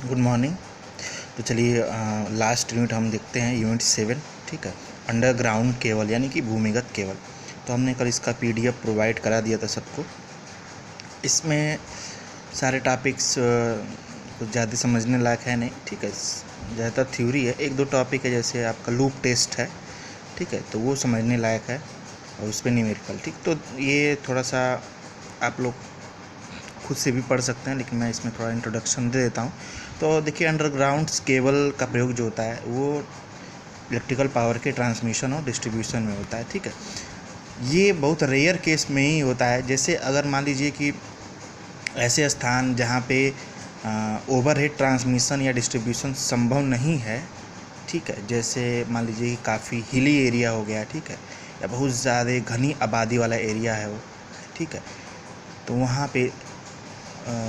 Good morning. तो चलिए last unit हम देखते हैं, यूनिट 7। ठीक है, अंडरग्राउंड केबल यानी कि भूमिगत केबल। तो हमने कल इसका पीडीएफ प्रोवाइड करा दिया था सबको। इसमें सारे टॉपिक्स कुछ ज़्यादा समझने लायक है नहीं। ठीक है, ज़्यादातर थ्योरी है। एक दो टॉपिक है, जैसे आपका लूप टेस्ट है। ठीक है, तो वो समझने लायक है और उस पर न्यूमेरिकल। ठीक, तो ये थोड़ा सा आप लोग खुद से भी पढ़ सकते हैं, लेकिन मैं इसमें थोड़ा इंट्रोडक्शन दे देता हूँ। तो देखिए, अंडरग्राउंड केबल का प्रयोग जो होता है वो इलेक्ट्रिकल पावर के ट्रांसमिशन और डिस्ट्रीब्यूशन में होता है। ठीक है, ये बहुत रेयर केस में ही होता है। जैसे अगर मान लीजिए कि ऐसे स्थान जहाँ पे ओवरहेड ट्रांसमिशन या डिस्ट्रीब्यूशन संभव नहीं है, ठीक है, जैसे मान लीजिए कि काफ़ी हिली एरिया हो गया, ठीक है, या बहुत ज़्यादा घनी आबादी वाला एरिया है वो, ठीक है, तो वहाँ पे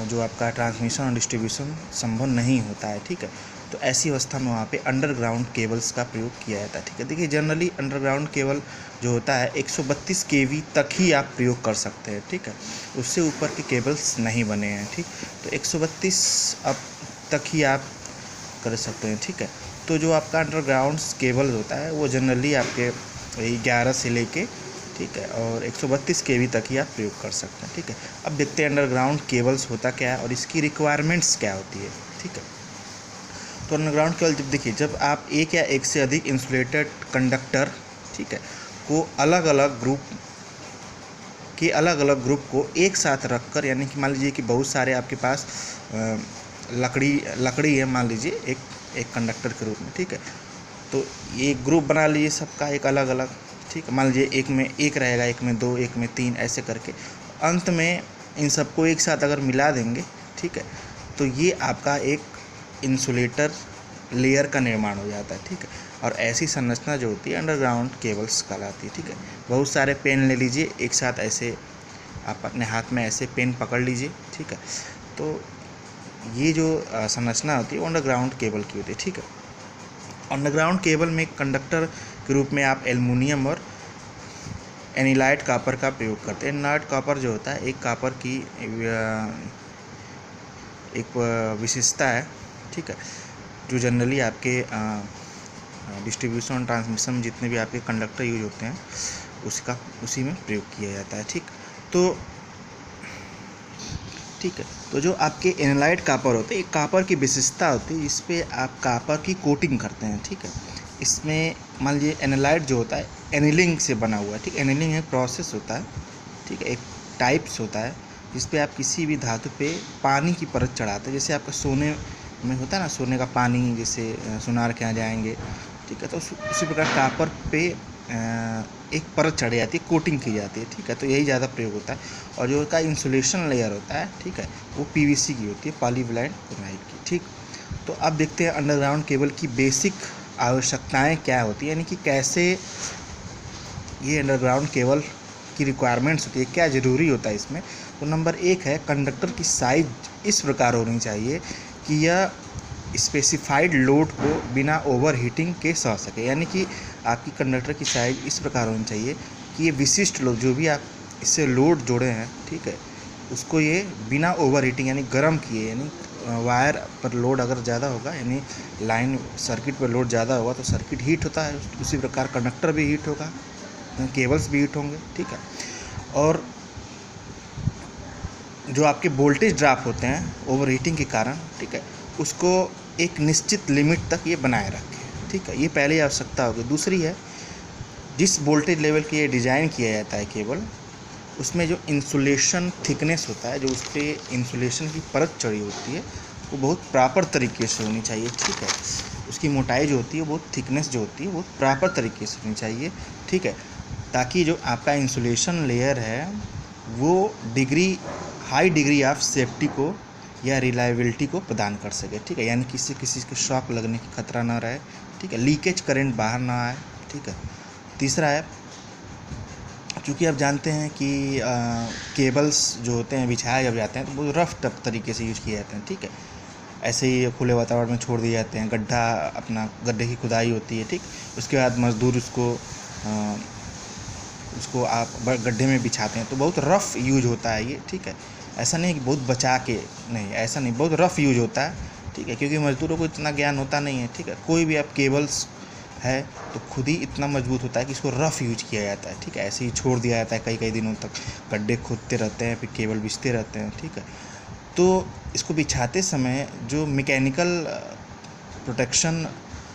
जो आपका ट्रांसमिशन और डिस्ट्रीब्यूशन संभव नहीं होता है। ठीक है, तो ऐसी अवस्था में वहाँ पे अंडरग्राउंड केबल्स का प्रयोग किया जाता है। ठीक है, देखिए जनरली अंडरग्राउंड केबल जो होता है 132 kV तक ही आप प्रयोग कर सकते हैं। ठीक है, उससे ऊपर के केबल्स नहीं बने हैं। ठीक, तो 132 अब तक ही आप कर सकते हैं। ठीक है, तो जो आपका अंडरग्राउंड केबल होता है वो जनरली आपके वही 11 से लेके, ठीक है, और 132 kV तक ही आप प्रयोग कर सकते हैं। ठीक है, अब देखते हैं अंडरग्राउंड केबल्स होता क्या है और इसकी रिक्वायरमेंट्स क्या होती है। ठीक है, तो अंडरग्राउंड केबल जब देखिए, जब आप एक या एक से अधिक इंसुलेटेड कंडक्टर, ठीक है, को अलग अलग ग्रुप को एक साथ रखकर, यानी कि मान लीजिए कि बहुत सारे आपके पास लकड़ी है, मान लीजिए एक कंडक्टर के रूप में। ठीक है, तो एक ग्रुप बना लीजिए सबका एक अलग अलग। ठीक है, मान लीजिए एक में एक रहेगा, एक में दो, एक में तीन, ऐसे करके अंत में इन सबको एक साथ अगर मिला देंगे, ठीक है, तो ये आपका एक इंसुलेटर लेयर का निर्माण हो जाता है। ठीक है, और ऐसी संरचना जो होती है अंडरग्राउंड केबल्स कहलाती है। ठीक है, बहुत सारे पेन ले लीजिए एक साथ, ऐसे आप अपने हाथ में ऐसे पेन पकड़ लीजिए। ठीक है, तो ये जो संरचना होती है वो अंडरग्राउंड केबल की होती है। ठीक है, अंडरग्राउंड केबल में कंडक्टर के रूप में आप एल्युमिनियम और एनिलाइट कॉपर का प्रयोग करते हैं। एनिलाइट कॉपर जो होता है एक कॉपर की एक विशेषता है। ठीक है, जो जनरली आपके डिस्ट्रीब्यूशन और ट्रांसमिशन में जितने भी आपके कंडक्टर यूज होते हैं उसी में प्रयोग किया जाता है। ठीक है, तो जो आपके एनालाइट कॉपर होते हैं, एक कॉपर की विशेषता होती है, इस पर आप कॉपर की कोटिंग करते हैं। ठीक है, इसमें मान लीजिए एनालाइट जो होता है एनिलिंग से बना हुआ है। ठीक, एनिलिंग एक प्रोसेस होता है। ठीक है, एक टाइप्स होता है जिस पे आप किसी भी धातु पे पानी की परत चढ़ाते हैं। जैसे आपका सोने में होता है ना, सोने का पानी, जैसे सुनार के यहाँ जाएंगे, ठीक है, तो उसी प्रकार कॉपर पे एक परत चढ़ जाती है, कोटिंग की जाती है। ठीक है, तो यही ज़्यादा प्रयोग होता है। और जो उसका इंसुलेशन लेयर होता है, ठीक है, वो पीवीसी की होती है, पॉलीविनाइल क्लोराइड की। ठीक, तो अब देखते हैं अंडरग्राउंड केबल की बेसिक आवश्यकताएं क्या होती है, यानी कि कैसे ये अंडरग्राउंड केबल की रिक्वायरमेंट्स होती है, क्या ज़रूरी होता है इसमें। तो नंबर 1 है, कंडक्टर की साइज इस प्रकार होनी चाहिए कि यह स्पेसिफाइड लोड को बिना ओवर हीटिंग के सह सके। यानी कि आपकी कंडक्टर की साइज इस प्रकार होनी चाहिए कि ये विशिष्ट लोड जो भी आप इससे लोड जोड़े हैं, ठीक है, उसको ये बिना ओवर हीटिंग यानी गर्म किए, यानी वायर पर लोड अगर ज़्यादा होगा, यानी लाइन सर्किट पर लोड ज़्यादा होगा तो सर्किट हीट होता है, उसी प्रकार कंडक्टर भी हीट होगा, केबल्स भी हीट होंगे। ठीक है, और जो आपके वोल्टेज ड्रॉप होते हैं ओवर हीटिंग के कारण, ठीक है, उसको एक निश्चित लिमिट तक ये बनाए रखें। ठीक है, ये पहली आवश्यकता होगी। दूसरी है, जिस वोल्टेज लेवल के ये डिज़ाइन किया जाता है केबल, उसमें जो इंसुलेशन थिकनेस होता है, जो उस पर इंसुलेशन की परत चढ़ी होती है, वो बहुत प्रॉपर तरीके से होनी चाहिए। ठीक है, उसकी मोटाई जो होती है, बहुत थिकनेस जो होती है वो प्रॉपर तरीके से होनी चाहिए। ठीक है, ताकि जो आपका इंसुलेशन लेयर है वो हाई डिग्री ऑफ सेफ्टी को या रिलायबिलिटी को प्रदान कर सके। ठीक है, यानी किसी के शॉक लगने की खतरा ना रहे। ठीक है, लीकेज करंट बाहर ना आए। ठीक है, तीसरा है, चूँकि आप जानते हैं कि केबल्स जो होते हैं बिछाए जब जाते हैं तो वो रफ टफ तरीके से यूज किए जाते हैं। ठीक है, ऐसे ही खुले वातावरण में छोड़ दिए जाते हैं, गड्ढे की खुदाई होती है। ठीक, उसके बाद मज़दूर उसको आप गड्ढे में बिछाते हैं, तो बहुत रफ़ यूज होता है ये। ठीक है, ऐसा नहीं कि बहुत बचा के, नहीं, ऐसा नहीं, बहुत रफ़ यूज होता है। ठीक है, क्योंकि मज़दूरों को इतना ज्ञान होता नहीं है। ठीक है, कोई भी आप केबल्स है तो खुद ही इतना मजबूत होता है कि इसको रफ़ यूज किया जाता है। ठीक है, ऐसे ही छोड़ दिया जाता है कई कई दिनों तक, गड्ढे खोदते रहते हैं, फिर केबल बिछते रहते हैं। ठीक है, तो इसको बिछाते समय जो मैकेनिकल प्रोटेक्शन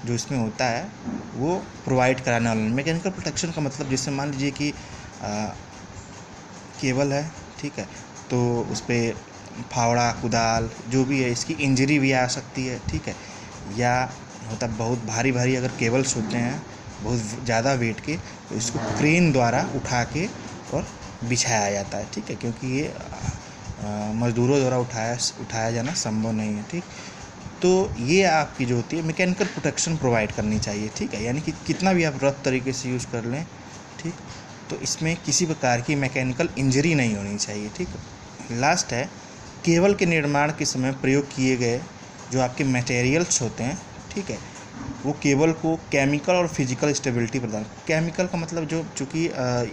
जो इसमें होता है वो प्रोवाइड कराने वाला। मैकेनिकल प्रोटेक्शन का मतलब जैसे मान लीजिए कि केबल है, ठीक है, तो उस पर फावड़ा कुदाल जो भी है इसकी इंजरी भी आ सकती है। ठीक है, या होता बहुत भारी भारी अगर केबल्स होते हैं बहुत ज़्यादा वेट के, तो इसको क्रेन द्वारा उठा के और बिछाया जाता है। ठीक है, क्योंकि ये मज़दूरों द्वारा उठाया जाना संभव नहीं है। ठीक, तो ये आपकी जो होती है मैकेनिकल प्रोटेक्शन प्रोवाइड करनी चाहिए। ठीक है, यानी कि कितना भी आप रफ तरीके से यूज़ कर लें, ठीक, तो इसमें किसी प्रकार की मैकेनिकल इंजरी नहीं होनी चाहिए। ठीक, लास्ट है केबल के निर्माण के समय प्रयोग किए गए जो आपके मटेरियल्स होते हैं, ठीक है, वो केबल को केमिकल और फिजिकल स्टेबिलिटी प्रदान। केमिकल का मतलब जो चूँकि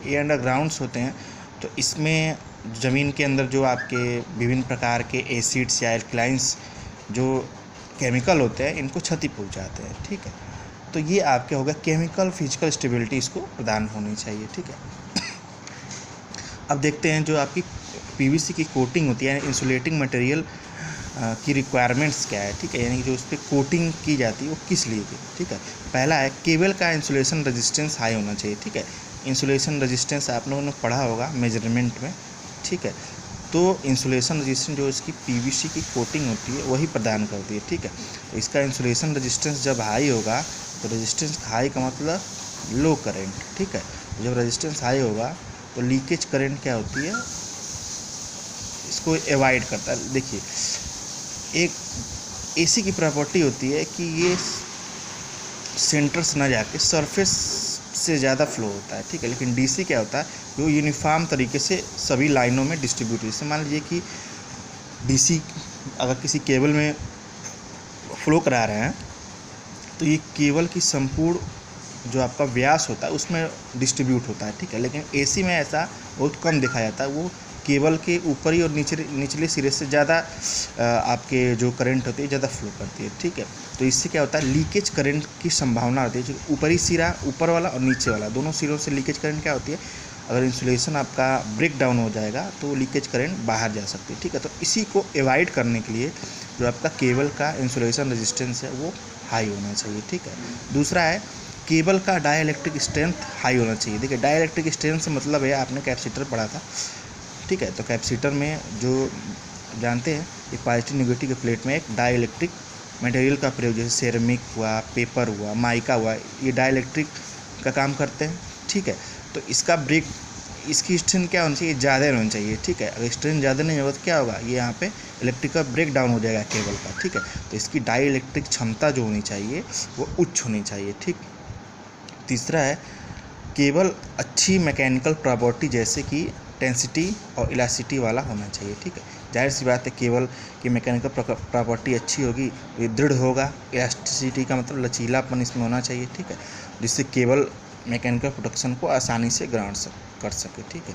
ये अंडरग्राउंड्स होते हैं, तो इसमें ज़मीन के अंदर जो आपके विभिन्न प्रकार के एसिड्स या एल्कलाइंस जो केमिकल होते हैं इनको क्षति पहुंचाते हैं। ठीक है, तो ये आपके होगा केमिकल फिजिकल स्टेबिलिटी इसको प्रदान होनी चाहिए। ठीक है, अब देखते हैं जो आपकी पीवीसी की कोटिंग होती है, इंसुलेटिंग मटेरियल की रिक्वायरमेंट्स क्या है। ठीक है, यानी कि जो उस पर कोटिंग की जाती है वो किस लिए की। ठीक है, पहला है केबल का इंसुलेशन रेजिस्टेंस हाई होना चाहिए। ठीक है, इंसुलेशन रेजिस्टेंस आप लोगों ने पढ़ा होगा मेजरमेंट में। ठीक है, तो इंसुलेशन रेजिस्टेंस जो इसकी पीवीसी की कोटिंग होती है वही प्रदान करती है। ठीक है, तो इसका इंसुलेशन रेजिस्टेंस जब हाई होगा तो रेजिस्टेंस हाई का मतलब लो करंट। ठीक है, जब रेजिस्टेंस हाई होगा तो लीकेज करंट क्या होती है इसको एवॉइड करता है। देखिए, एक एसी की प्रॉपर्टी होती है कि ये सेंटर से ना जाके सरफेस से ज़्यादा फ्लो होता है। ठीक है, लेकिन डीसी क्या होता है जो यूनिफॉर्म तरीके से सभी लाइनों में डिस्ट्रीब्यूट। जैसे मान लीजिए कि डीसी अगर किसी केबल में फ्लो करा रहे हैं तो ये केबल की संपूर्ण जो आपका व्यास होता है उसमें डिस्ट्रीब्यूट होता है। ठीक है, लेकिन एसी में ऐसा बहुत कम देखा जाता है, वो केबल के ऊपर ही और निचले सिरे से ज़्यादा आपके जो करंट होती है ज़्यादा फ्लो करती है। ठीक है, तो इससे क्या होता है लीकेज करंट की संभावना होती है। जो ऊपरी सिरा ऊपर वाला और नीचे वाला दोनों सिरों से लीकेज करंट क्या होती है, अगर इंसुलेशन आपका ब्रेक डाउन हो जाएगा तो लीकेज करंट बाहर जा सकती है। ठीक है, तो इसी को एवॉइड करने के लिए जो आपका केबल का इंसुलेशन रेजिस्टेंस है वो हाई होना चाहिए। ठीक है, दूसरा है केबल का डाइलेक्ट्रिक स्ट्रेंथ हाई होना चाहिए। देखिए, डाइलेक्ट्रिक स्ट्रेंथ से मतलब है आपने कैपेसिटर पढ़ा था। ठीक है, तो कैपेसिटर में जो जानते हैं एक पॉजिटिव नेगेटिव के प्लेट में एक डाइलेक्ट्रिक मटेरियल का प्रयोग, जैसे सेरेमिक हुआ, पेपर हुआ, माइका हुआ, ये डाइलेक्ट्रिक का काम करते हैं। ठीक है, तो इसका ब्रेक इसकी स्ट्रेंथ क्या होनी चाहिए, ज़्यादा होनी चाहिए। ठीक है, अगर स्ट्रेंथ ज़्यादा नहीं होगा तो क्या होगा, ये यहाँ पे इलेक्ट्रिकल ब्रेक डाउन हो जाएगा केबल का। ठीक है, तो इसकी डाइलेक्ट्रिक क्षमता जो होनी चाहिए वो उच्च होनी चाहिए। ठीक, तीसरा है केबल अच्छी मैकेनिकल प्रॉपर्टी जैसे कि टेंसिटी और इलास्टिसिटी वाला होना चाहिए। ठीक है, जाहिर सी बात है केबल की मैकेनिकल प्रॉपर्टी अच्छी होगी तो ये दृढ़ होगा। इलास्टिसिटी का मतलब लचीलापन इसमें होना चाहिए। ठीक है, जिससे केबल मैकेनिकल प्रोटेक्शन को आसानी से ग्रहण कर सके। ठीक है,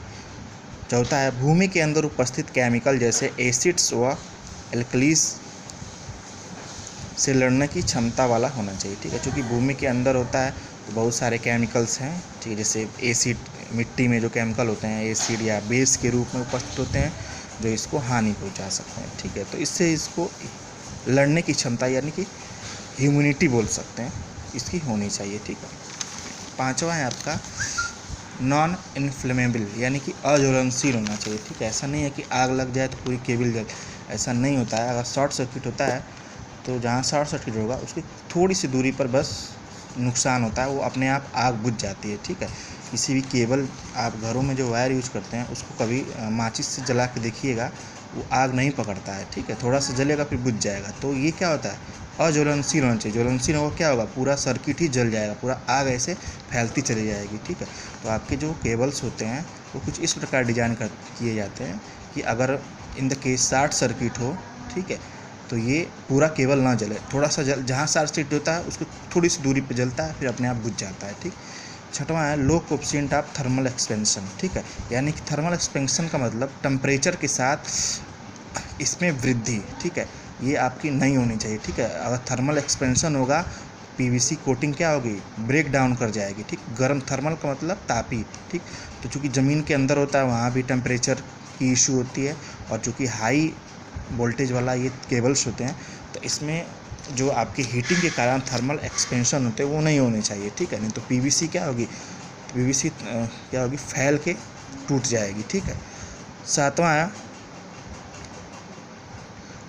चौथा है भूमि के अंदर उपस्थित केमिकल जैसे एसिड्स व एल्कलीज से लड़ने की क्षमता वाला होना चाहिए। ठीक है, क्योंकि भूमि के अंदर होता है तो बहुत सारे केमिकल्स हैं। ठीक है, जैसे एसिड, मिट्टी में जो केमिकल होते हैं एसिड या बेस के रूप में उपस्थित होते हैं जो इसको हानि पहुंचा सकते हैं। ठीक है, तो इससे इसको लड़ने की क्षमता यानी कि ह्यूमिनिटी बोल सकते हैं इसकी होनी चाहिए। ठीक है, पांचवा है आपका नॉन इन्फ्लेमेबल यानी कि अज्वलनशील होना चाहिए। ठीक है, ऐसा नहीं है कि आग लग जाए तो पूरी केबल जल, ऐसा नहीं होता है। अगर शॉर्ट सर्किट होता है तो जहाँ शॉर्ट सर्किट होगा उसकी थोड़ी सी दूरी पर बस नुकसान होता है, वो अपने आप आग बुझ जाती है। ठीक है, किसी भी केबल आप घरों में जो वायर यूज़ करते हैं उसको कभी माचिस से जला के देखिएगा, वो आग नहीं पकड़ता है। ठीक है, थोड़ा सा जलेगा फिर बुझ जाएगा। तो ये क्या होता है, अज्वलनशील होना चाहिए। ज्वलनशील होगा क्या होगा, पूरा सर्किट ही जल जाएगा, पूरा आग ऐसे फैलती चली जाएगी। ठीक है, तो आपके जो केबल्स होते हैं वो कुछ इस प्रकार डिजाइन किए जाते हैं कि अगर in the case short circuit हो, ठीक है, तो ये पूरा केबल ना जले, थोड़ा सा जहाँ शॉर्ट सर्किट होता है उसको थोड़ी सी दूरी पे जलता है फिर अपने आप बुझ जाता है। ठीक, छठवां है लो कोएफिशिएंट ऑफ थर्मल एक्सपेंशन। ठीक है, यानी कि थर्मल एक्सपेंशन का मतलब टेम्परेचर के साथ इसमें वृद्धि। ठीक है, ये आपकी नहीं होनी चाहिए, ठीक है। अगर थर्मल एक्सपेंशन होगा पीवीसी कोटिंग क्या होगी, ब्रेक डाउन कर जाएगी, ठीक। गर्म थर्मल का मतलब तापी, ठीक। तो चूँकि ज़मीन के अंदर होता है वहाँ भी टेम्परेचर की इशू होती है, और चूँकि हाई वोल्टेज वाला ये केबल्स होते हैं तो इसमें जो आपकी हीटिंग के कारण थर्मल एक्सपेंशन होते हैं वो नहीं होने चाहिए, ठीक है। नहीं तो पीवीसी क्या होगी, पीवीसी क्या होगी, फैल के टूट जाएगी, ठीक है। सातवां आया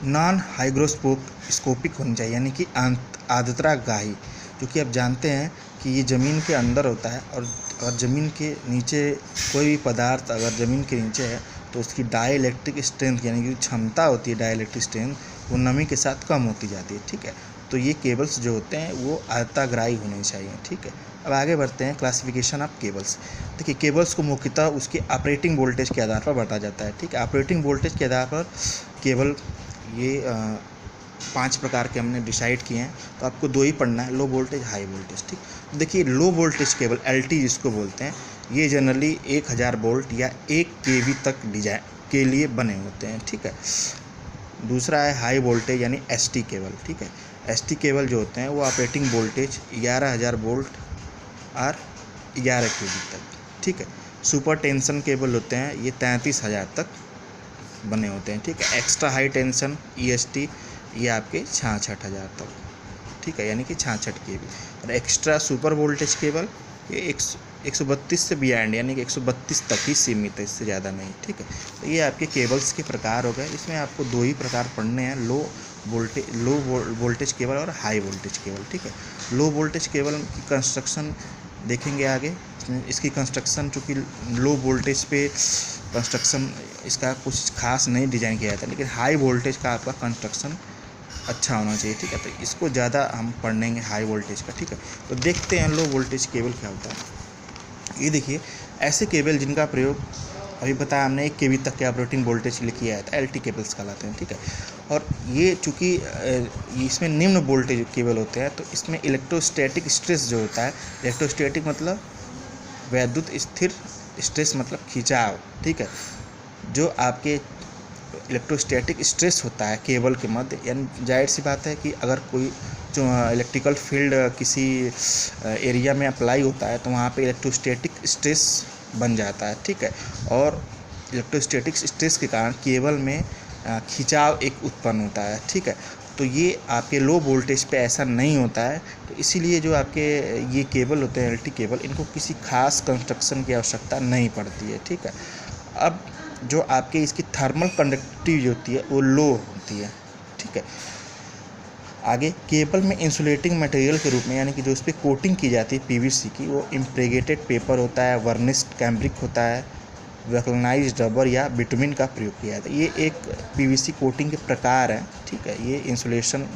नॉन हाइग्रोस्कोपिक होनी चाहिए, यानी कि आर्द्रताग्राही, क्योंकि आप जानते हैं कि ये ज़मीन के अंदर होता है, और ज़मीन के नीचे कोई भी पदार्थ अगर ज़मीन के नीचे है तो उसकी डाइलेक्ट्रिक स्ट्रेंथ यानी कि क्षमता होती है डाइलेक्ट्रिक स्ट्रेंथ, वो नमी के साथ कम होती जाती है, ठीक है। तो ये केबल्स जो होते हैं वो आर्द्रताग्राही होने चाहिए, ठीक है। अब आगे बढ़ते हैं क्लासिफिकेशन ऑफ केबल्स। देखिए केबल्स को मुख्यतः उसके ऑपरेटिंग वोल्टेज के आधार पर बांटा जाता है, ठीक है। ऑपरेटिंग वोल्टेज के आधार पर केबल ये 5 प्रकार के हमने डिसाइड किए हैं, तो आपको 2 ही पढ़ना है, लो वोल्टेज हाई वोल्टेज, ठीक। देखिए लो वोल्टेज केबल एलटी जिसको बोलते हैं, ये जनरली 1000 वोल्ट या 1 केवी तक डिजाइन के लिए बने होते हैं, ठीक है। दूसरा है हाई वोल्टेज यानी एसटी केबल, ठीक है। एसटी केबल जो होते हैं वो ऑपरेटिंग वोल्टेज 11000 वोल्ट और 11 केवी तक, ठीक है। सुपर टेंशन केबल होते हैं ये 33000 तक बने होते हैं, ठीक है। एक्स्ट्रा हाई टेंशन ईएसटी ये आपके 66,000 तक, ठीक है, यानी कि 66 केवी। और एक्स्ट्रा सुपर वोल्टेज केबल ये 132 से बियॉन्ड यानी कि 132 तक ही सीमित है, इससे ज़्यादा नहीं, ठीक है। तो ये आपके केबल्स के प्रकार हो गए। इसमें आपको 2 ही प्रकार पढ़ने हैं, लो वोल्टेज केबल और हाई वोल्टेज केबल, ठीक है। लो वोल्टेज केबल की कंस्ट्रक्शन देखेंगे आगे। इसकी कंस्ट्रक्शन चूँकि लो वोल्टेज पे कंस्ट्रक्शन इसका कुछ खास नहीं डिज़ाइन किया जाता, लेकिन हाई वोल्टेज का आपका कंस्ट्रक्शन अच्छा होना चाहिए, ठीक है। तो इसको ज़्यादा हम पढ़ेंगे हाई वोल्टेज का, ठीक है। तो देखते हैं लो वोल्टेज केबल क्या होता है। ये देखिए ऐसे केबल जिनका प्रयोग अभी बताया हमने 1 केवी तक के ऑपरेटिंग वोल्टेज के लिए किया है, तो एलटी केबल्स कहलाते हैं, ठीक है। और ये चूँकि इसमें निम्न वोल्टेज केबल होते हैं तो इसमें इलेक्ट्रोस्टैटिक स्ट्रेस जो होता है, इलेक्ट्रोस्टैटिक मतलब वैद्युत स्थिर, स्ट्रेस मतलब खिंचाव, ठीक है। जो आपके इलेक्ट्रोस्टैटिक स्ट्रेस होता है केबल के मध्य, यानी जाहिर सी बात है कि अगर कोई जो इलेक्ट्रिकल फील्ड किसी एरिया में अप्लाई होता है तो वहाँ पे इलेक्ट्रोस्टैटिक स्ट्रेस बन जाता है, ठीक है। और इलेक्ट्रोस्टैटिक स्ट्रेस के कारण केबल में खिंचाव एक उत्पन्न होता है, ठीक है। तो ये आपके लो वोल्टेज पे ऐसा नहीं होता है, तो इसीलिए जो आपके ये केबल होते हैं एलटी केबल, इनको किसी खास कंस्ट्रक्शन की आवश्यकता नहीं पड़ती है, ठीक है। अब जो आपके इसकी थर्मल कंडक्टिविटी होती है वो लो होती है, ठीक है। आगे केबल में इंसुलेटिंग मटेरियल के रूप में यानी कि जो उस पर कोटिंग की जाती है पीवीसी की, वो इम्प्रेगेटेड पेपर होता है, वर्निश्ड कैम्ब्रिक होता है, वैक्लनाइज्ड रबर या बिटुमिन का प्रयोग किया जाता है। ये एक पीवीसी कोटिंग के प्रकार है, ठीक है। ये इंसुलेशन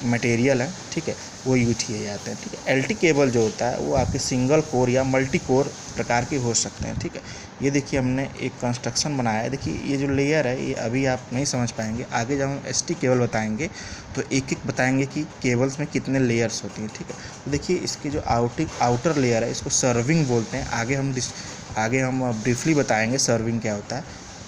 मटेरियल है, ठीक है, वो यूज किए जाते हैं, ठीक है। एलटी केबल जो होता है वो आपके सिंगल कोर या मल्टी कोर प्रकार के हो सकते हैं, ठीक है। ये देखिए हमने एक कंस्ट्रक्शन बनाया है। देखिए ये जो लेयर है ये अभी आप नहीं समझ पाएंगे, आगे जब हम एसटी केबल बताएंगे तो एक एक बताएंगे कि केबल्स में कितने लेयर्स होती हैं, ठीक है। तो देखिए इसकी जो आउटर लेयर है इसको सर्विंग बोलते हैं। आगे हम ब्रीफली बताएंगे सर्विंग क्या होता है।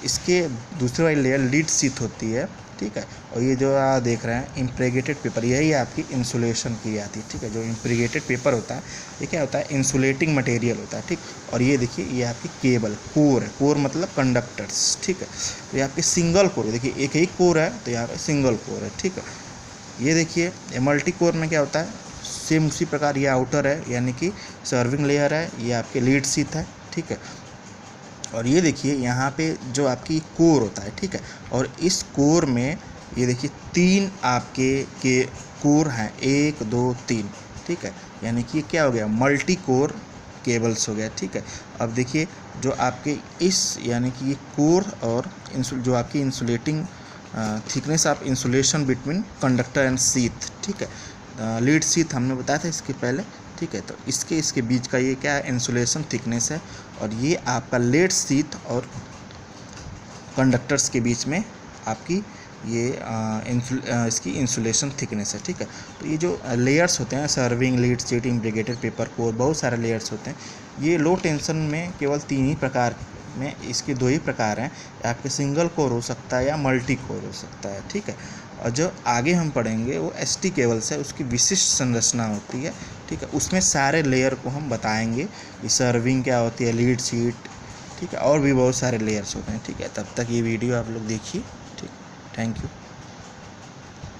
इसके दूसरी वाली लेयर लीड शीथ होती है, ठीक है। और ये जो आप देख रहे हैं इम्प्रेगेटेड पेपर, यही आपकी इंसुलेशन की जाती है, ठीक है। जो इम्प्रेगेटेड पेपर होता है ये क्या होता है, इंसुलेटिंग मटेरियल होता है, ठीक। और ये देखिए ये आपकी केबल कोर है, कोर मतलब कंडक्टर्स, ठीक है। तो ये आपकी सिंगल कोर है, देखिए एक ही कोर है तो यहाँ पर सिंगल कोर है, ठीक है। ये देखिए मल्टी कोर में क्या होता है, सेम उसी प्रकार ये आउटर है यानी कि सर्विंग लेयर है, ये आपके लीड शीथ है, ठीक है। और ये देखिए यहाँ पे जो आपकी कोर होता है, ठीक है। और इस कोर में ये देखिए 3 आपके के कोर हैं, 1 2 3, ठीक है। यानी कि क्या हो गया, मल्टी कोर केबल्स हो गया, ठीक है। अब देखिए जो आपके इस यानी कि ये कोर और जो आपकी insulating thickness of insulation between conductor and sheath, ठीक है। लीड शीथ हमने बताया था इसके पहले, ठीक है। तो इसके बीच का ये क्या है, इंसुलेशन थिकनेस है। और ये आपका लेड शीथ और कंडक्टर्स के बीच में आपकी ये इसकी इंसुलेशन थिकनेस है, ठीक है। तो ये जो लेयर्स होते हैं serving, lead sheet, impregnated paper core, बहुत सारे लेयर्स होते हैं। ये लो टेंशन में केवल 3 ही प्रकार में इसके दो ही प्रकार हैं, आपके सिंगल कोर हो सकता है या मल्टी कोर हो सकता है, ठीक है। और जो आगे हम पढ़ेंगे वो ST केबल्स है, उसकी विशिष्ट संरचना होती है, ठीक है। उसमें सारे लेयर को हम बताएंगे कि सर्विंग क्या होती है, लीड शीट, ठीक है, और भी बहुत सारे लेयर्स होते हैं, ठीक है। तब तक ये वीडियो आप लोग देखिए, ठीक। Thank you.